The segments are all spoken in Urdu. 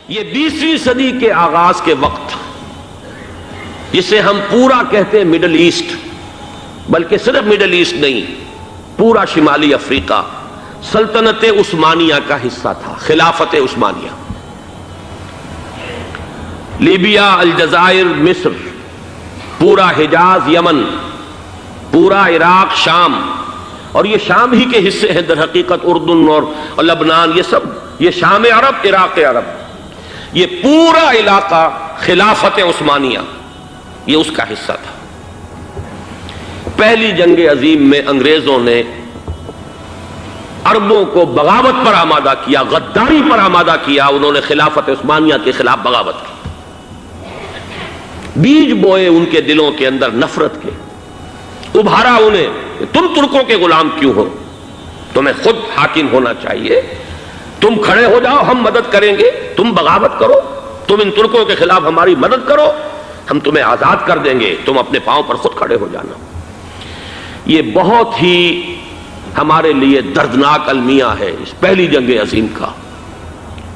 یہ 20ویں صدی کے آغاز کے وقت، جسے ہم پورا کہتے ہیں مڈل ایسٹ، بلکہ صرف مڈل ایسٹ نہیں، پورا شمالی افریقہ سلطنت عثمانیہ کا حصہ تھا، خلافت عثمانیہ۔ لیبیا، الجزائر، مصر، پورا حجاز، یمن، پورا عراق، شام، اور یہ شام ہی کے حصے ہیں در حقیقت، اردن اور لبنان، یہ شام عرب، عراق عرب، یہ پورا علاقہ خلافت عثمانیہ یہ اس کا حصہ تھا۔ پہلی جنگ عظیم میں انگریزوں نے عربوں کو بغاوت پر آمادہ کیا، غداری پر آمادہ کیا، انہوں نے خلافت عثمانیہ کے خلاف بغاوت کی، بیج بوئے ان کے دلوں کے اندر نفرت کے، ابھارا انہیں، تم ترکوں کے غلام کیوں ہو، تمہیں خود حاکم ہونا چاہیے، تم کھڑے ہو جاؤ، ہم مدد کریں گے، تم بغاوت کرو، تم ان ترکوں کے خلاف ہماری مدد کرو، ہم تمہیں آزاد کر دیں گے، تم اپنے پاؤں پر خود کھڑے ہو جانا۔ یہ بہت ہی ہمارے لیے دردناک المیہ ہے اس پہلی جنگ عظیم کا۔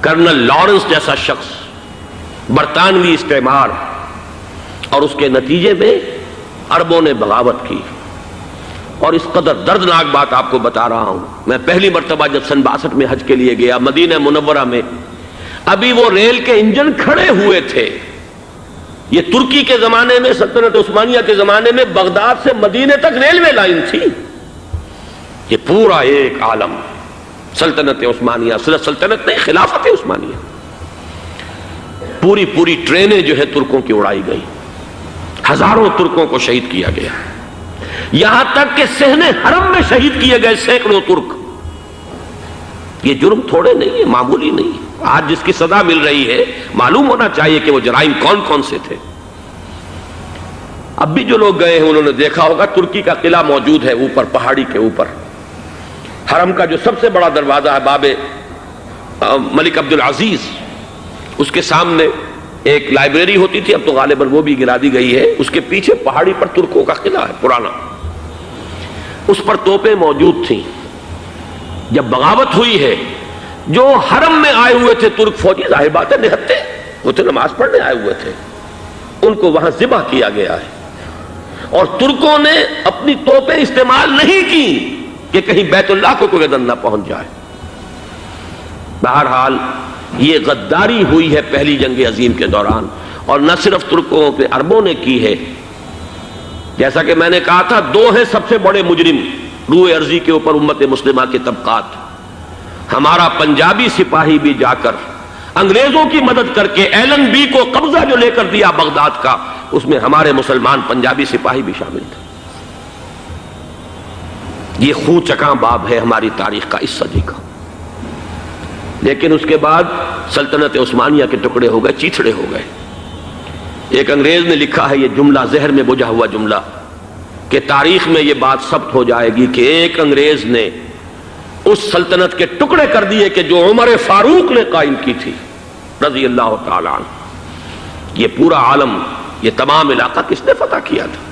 کرنل لارنس جیسا شخص، برطانوی استعمار، اور اس کے نتیجے میں عربوں نے بغاوت کی۔ اور اس قدر دردناک بات آپ کو بتا رہا ہوں، میں پہلی مرتبہ جب سن 62 میں حج کے لیے گیا مدینہ منورہ میں، ابھی وہ ریل کے انجن کھڑے ہوئے تھے۔ یہ ترکی کے زمانے میں، سلطنت عثمانیہ کے زمانے میں بغداد سے مدینے تک ریلوے لائن تھی۔ یہ پورا ایک عالم سلطنت عثمانیہ، صرف سلطنت نہیں، خلافت عثمانیہ، پوری ٹرینیں جو ہے ترکوں کی اڑائی گئی، ہزاروں ترکوں کو شہید کیا گیا، یہاں تک کہ صحن حرم میں شہید کیے گئے سینکڑوں ترک۔ یہ جرم تھوڑے نہیں ہے، معمولی نہیں ہے۔ آج جس کی سزا مل رہی ہے، معلوم ہونا چاہیے کہ وہ جرائم کون کون سے تھے۔ اب بھی جو لوگ گئے ہیں انہوں نے دیکھا ہوگا، ترکی کا قلعہ موجود ہے اوپر پہاڑی کے اوپر، حرم کا جو سب سے بڑا دروازہ ہے باب ملک عبدالعزیز، اس کے سامنے ایک لائبریری ہوتی تھی، اب تو غالباً وہ بھی گرا دی گئی ہے، اس کے پیچھے پہاڑی پر ترکوں کا قلعہ ہے پرانا، اس پر توپیں موجود تھیں۔ جب بغاوت ہوئی ہے، جو حرم میں آئے ہوئے تھے ترک فوجی، ظاہر بات ہے نہتے، وہ تو نماز پڑھنے آئے ہوئے تھے، ان کو وہاں ذبح کیا گیا ہے، اور ترکوں نے اپنی توپیں استعمال نہیں کی کہ کہیں بیت اللہ کو کوئی گدن نہ پہنچ جائے۔ بہرحال یہ غداری ہوئی ہے پہلی جنگ عظیم کے دوران، اور نہ صرف ترکوں پہ عربوں نے کی ہے۔ جیسا کہ میں نے کہا تھا، دو ہیں سب سے بڑے مجرم روئے ارضی کے اوپر امت مسلمہ کے طبقات۔ ہمارا پنجابی سپاہی بھی جا کر انگریزوں کی مدد کر کے ایلن بی کو قبضہ جو لے کر دیا بغداد کا، اس میں ہمارے مسلمان پنجابی سپاہی بھی شامل تھے۔ یہ خون چکاں باب ہے ہماری تاریخ کا اس صدی کا۔ لیکن اس کے بعد سلطنت عثمانیہ کے ٹکڑے ہو گئے، چیتھڑے ہو گئے۔ ایک انگریز نے لکھا ہے یہ جملہ، ذہن میں بجھا ہوا جملہ، کہ تاریخ میں یہ بات ثبت ہو جائے گی کہ ایک انگریز نے اس سلطنت کے ٹکڑے کر دیے کہ جو عمر فاروق نے قائم کی تھی رضی اللہ تعالی عنہ۔ یہ پورا عالم، یہ تمام علاقہ کس نے فتح کیا تھا؟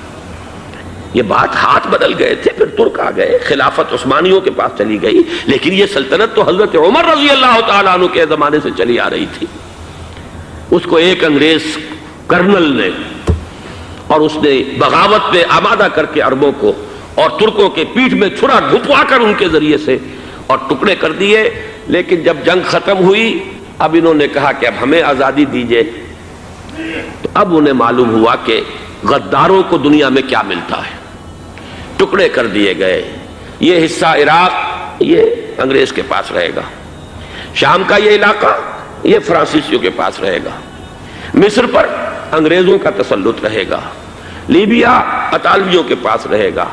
یہ بات ہاتھ بدل گئے تھے، پھر ترک آ گئے، خلافت عثمانیوں کے پاس چلی گئی، لیکن یہ سلطنت تو حضرت عمر رضی اللہ تعالیٰ عنہ کے زمانے سے چلی آ رہی تھی۔ اس کو ایک انگریز کرنل نے، اور اس نے بغاوت پہ آمادہ کر کے عربوں کو اور ترکوں کے پیٹھ میں چھرا گھپوا کر ان کے ذریعے سے اور ٹکڑے کر دیے۔ لیکن جب جنگ ختم ہوئی، اب انہوں نے کہا کہ اب ہمیں آزادی دیجیے، تو اب انہیں معلوم ہوا کہ غداروں کو دنیا میں کیا ملتا ہے۔ ٹکڑے کر دیے گئے۔ یہ حصہ عراق یہ انگریز کے پاس رہے گا، شام کا یہ علاقہ یہ فرانسیسیوں کے پاس رہے گا، مصر پر انگریزوں کا تسلط رہے گا، لیبیا اطالویوں کے پاس رہے گا،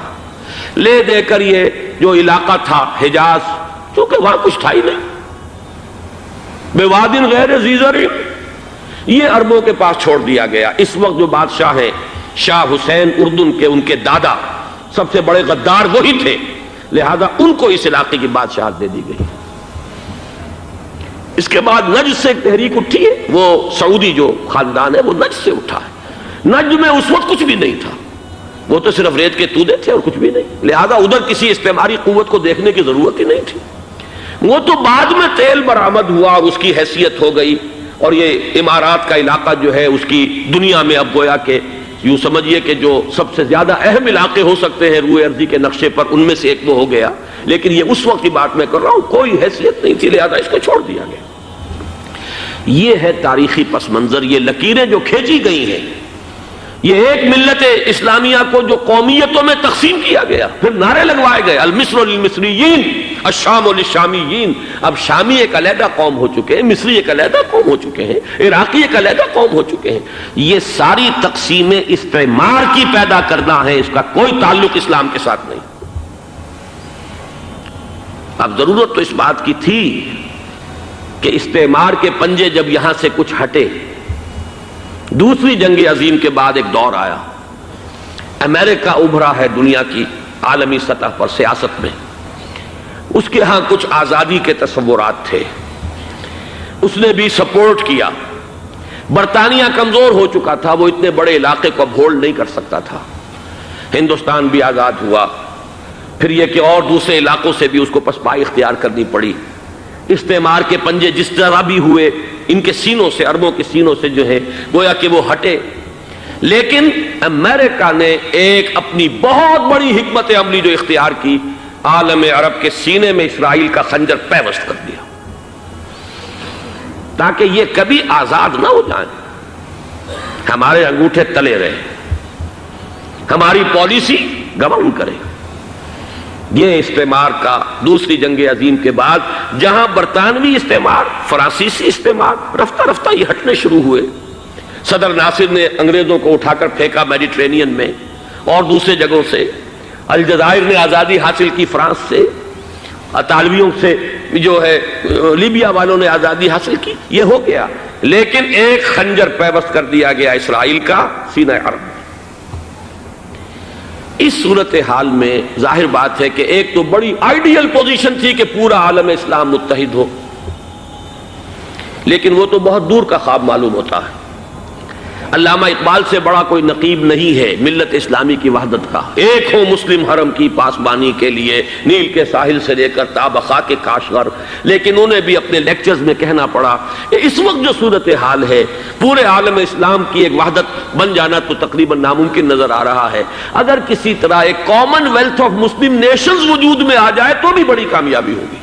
لے دے کر یہ جو علاقہ تھا حجاز، چونکہ وہاں کچھ تھا ہی نہیں، بوادن غیر ذی زرع، یہ عربوں کے پاس چھوڑ دیا گیا۔ اس وقت جو بادشاہ ہیں شاہ حسین اردن کے، ان کے دادا سب سے بڑے غدار وہی تھے، لہذا ان کو اس علاقے کی بادشاہت دے دی گئی۔ اس کے بعد نجد سے ایک تحریک اٹھی ہے، وہ سعودی جو خاندان ہے وہ نجد سے اٹھا ہے۔ نجد میں اس وقت کچھ بھی نہیں تھا، وہ تو صرف ریت کے تودے تھے اور کچھ بھی نہیں، لہذا ادھر کسی استعماری قوت کو دیکھنے کی ضرورت ہی نہیں تھی۔ وہ تو بعد میں تیل برآمد ہوا اور اس کی حیثیت ہو گئی، اور یہ امارات کا علاقہ جو ہے اس کی دنیا میں اب گویا کہ یوں سمجھیے کہ جو سب سے زیادہ اہم علاقے ہو سکتے ہیں روئے ارضی کے نقشے پر، ان میں سے ایک وہ ہو گیا. لیکن یہ اس وقت کی بات میں کر رہا ہوں، کوئی حیثیت نہیں تھی، لہذا اس کو چھوڑ دیا گیا. یہ ہے تاریخی پس منظر، یہ لکیریں جو کھینچی گئی ہیں. یہ ایک ملت اسلامیہ کو جو قومیتوں میں تقسیم کیا گیا، پھر نعرے لگوائے گئے المصر للمصریین الشام للشامیین. اب شامی ایک علیحدہ قوم ہو چکے ہیں، مصری ایک علیحدہ قوم ہو چکے ہیں، عراقی ایک علیحدہ قوم ہو چکے ہیں. یہ ساری تقسیمیں استعمار کی پیدا کرنا ہے، اس کا کوئی تعلق اسلام کے ساتھ نہیں. اب ضرورت تو اس بات کی تھی کہ استعمار کے پنجے جب یہاں سے کچھ ہٹے، دوسری جنگ عظیم کے بعد ایک دور آیا، امریکہ ابھرا ہے دنیا کی عالمی سطح پر سیاست میں. اس کے ہاں کچھ آزادی کے تصورات تھے، اس نے بھی سپورٹ کیا. برطانیہ کمزور ہو چکا تھا، وہ اتنے بڑے علاقے کو اب ہولڈ نہیں کر سکتا تھا. ہندوستان بھی آزاد ہوا، پھر یہ کہ اور دوسرے علاقوں سے بھی اس کو پسپائی اختیار کرنی پڑی. استعمار کے پنجے جس طرح بھی ہوئے، ان کے سینوں سے، عربوں کے سینوں سے جو ہے گویا کہ وہ ہٹے. لیکن امریکہ نے ایک اپنی بہت بڑی حکمت عملی جو اختیار کی، عالم عرب کے سینے میں اسرائیل کا خنجر پیوست کر دیا تاکہ یہ کبھی آزاد نہ ہو جائیں، ہمارے انگوٹھے تلے رہے، ہماری پالیسی گورن کرے. یہ استعمار کا دوسری جنگ عظیم کے بعد جہاں برطانوی استعمار، فرانسیسی استعمار رفتہ رفتہ یہ ہٹنے شروع ہوئے. صدر ناصر نے انگریزوں کو اٹھا کر پھینکا میڈیٹرینین میں اور دوسرے جگہوں سے. الجزائر نے آزادی حاصل کی فرانس سے، اطالویوں سے جو ہے لیبیا والوں نے آزادی حاصل کی. یہ ہو گیا، لیکن ایک خنجر پیوست کر دیا گیا اسرائیل کا سینہ عرب. اس صورتحال میں ظاہر بات ہے کہ ایک تو بڑی آئیڈیل پوزیشن تھی کہ پورا عالم اسلام متحد ہو، لیکن وہ تو بہت دور کا خواب معلوم ہوتا ہے. علامہ اقبال سے بڑا کوئی نقیب نہیں ہے ملت اسلامی کی وحدت کا. ایک ہو مسلم حرم کی پاسبانی کے لیے، نیل کے ساحل سے لے کر تا بخاک کاشغر. لیکن انہیں بھی اپنے لیکچرز میں کہنا پڑا کہ اس وقت جو صورتحال ہے، پورے عالم اسلام کی ایک وحدت بن جانا تو تقریباً ناممکن نظر آ رہا ہے. اگر کسی طرح ایک common wealth of Muslim nations وجود میں آ جائے تو بھی بڑی کامیابی ہوگی.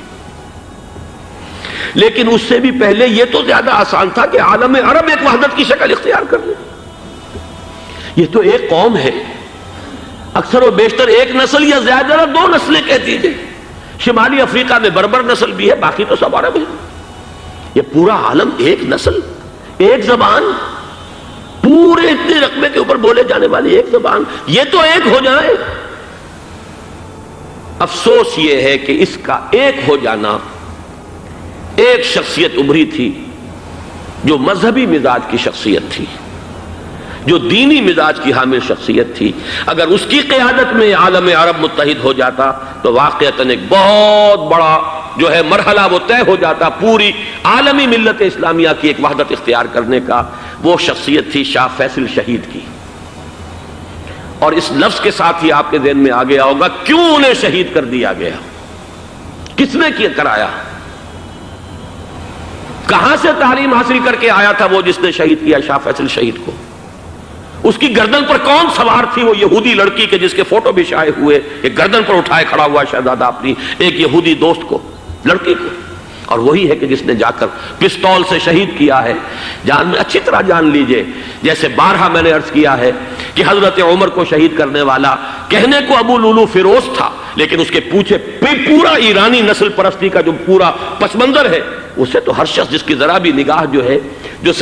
لیکن اس سے بھی پہلے یہ تو زیادہ آسان تھا کہ عالم عرب ایک وحدت کی شکل اختیار کر لے. یہ تو ایک قوم ہے، اکثر و بیشتر ایک نسل یا زیادہ دو نسلیں کہہ دیجئے. شمالی افریقہ میں بربر نسل بھی ہے، باقی تو سب عرب ہے. یہ پورا عالم ایک نسل، ایک زبان، پورے اتنے رقبے کے اوپر بولے جانے والی ایک زبان، یہ تو ایک ہو جائے. افسوس یہ ہے کہ اس کا ایک ہو جانا، ایک شخصیت ابھری تھی جو مذہبی مزاج کی شخصیت تھی، جو دینی مزاج کی حامل شخصیت تھی. اگر اس کی قیادت میں عالم عرب متحد ہو جاتا تو واقعتاً ایک بہت بڑا جو ہے مرحلہ وہ طے ہو جاتا پوری عالمی ملت اسلامیہ کی ایک وحدت اختیار کرنے کا. وہ شخصیت تھی شاہ فیصل شہید کی. اور اس لفظ کے ساتھ ہی آپ کے ذہن میں آ گیا ہوگا کیوں انہیں شہید کر دیا گیا، کس نے کیا کرایا، کہاں سے تعلیم حاصل کر کے آیا تھا وہ جس نے شہید کیا شاہ فیصل شہید کو. اس کی گردن پر کون سوار تھی، وہ یہودی لڑکی کے جس کے فوٹو بھی شائع ہوئے، ایک گردن پر اٹھائے کھڑا ہوا شہزادہ اپنی ایک یہودی دوست کو، لڑکی کو. اور وہی ہے کہ جس نے جا کر پستول سے شہید کیا ہے. جان میں اچھی طرح جان لیجئے، جیسے بارہا میں نے عرض کیا ہے کہ حضرت عمر کو شہید کرنے والا کہنے کو ابو لولو فیروز تھا، لیکن اس کے پیچھے پورا ایرانی نسل پرستی کا جو پورا پس منظر ہے، اسے تو ہر شخص جس کی ذرا بھی نگاہ جو ہے جو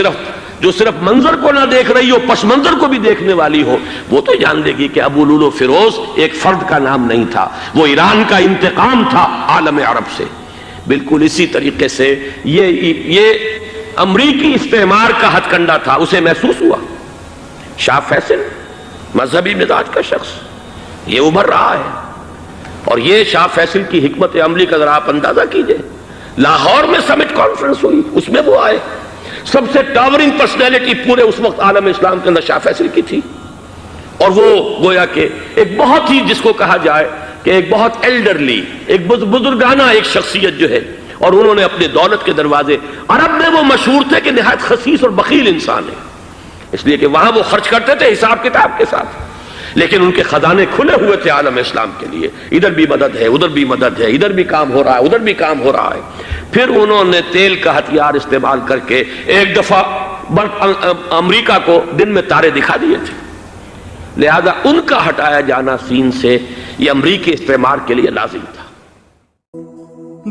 صرف منظر کو نہ دیکھ رہی ہو، پس منظر کو بھی دیکھنے والی ہو، وہ تو جان لے گی کہ ابو لولو فیروز ایک فرد کا نام نہیں تھا، وہ ایران کا انتقام تھا عالم عرب سے. بالکل اسی طریقے سے یہ امریکی استعمار کا ہتھ کنڈا تھا، اسے محسوس ہوا. شاہ فیصل مذہبی مزاج کا شخص یہ ابھر رہا ہے، اور یہ شاہ فیصل کی حکمت عملی کا ذرا آپ اندازہ کیجئے. لاہور میں سمٹ کانفرنس ہوئی، اس میں وہ آئے، سب سے ٹاورنگ پرسنالٹی پورے اس وقت عالم اسلام کے اندر شاہ فیصل کی تھی. اور وہ گویا کہ ایک بہت ہی جس کو کہا جائے کہ ایک بہت ایلڈرلی، ایک بزرگانہ ایک شخصیت جو ہے، اور انہوں نے اپنے دولت کے دروازے، عرب میں وہ مشہور تھے کہ نہایت خسیس اور بخیل انسان ہے، اس لیے کہ وہاں وہ خرچ کرتے تھے حساب کتاب کے ساتھ، لیکن ان کے خزانے کھلے ہوئے تھے عالم اسلام کے لیے، ادھر بھی مدد ہے، ادھر بھی مدد ہے، ادھر بھی کام ہو رہا ہے، ادھر بھی کام ہو رہا ہے۔ پھر انہوں نے تیل کا ہتھیار استعمال کر کے ایک دفعہ امریکہ کو دن میں تارے دکھا دیے تھے، لہذا ان کا ہٹایا جانا سین سے یہ امریکی استعمار کے لیے لازم تھا۔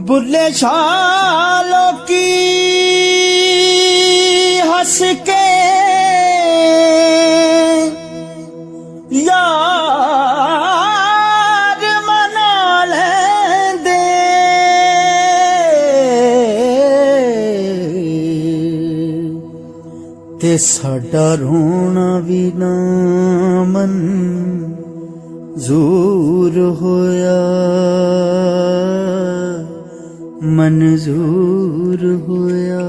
بلے شالوں کی ہنس کے یار منا لیں دے، تے ساڈا رونا بھی نہ منظور ہویا، منظور ہویا۔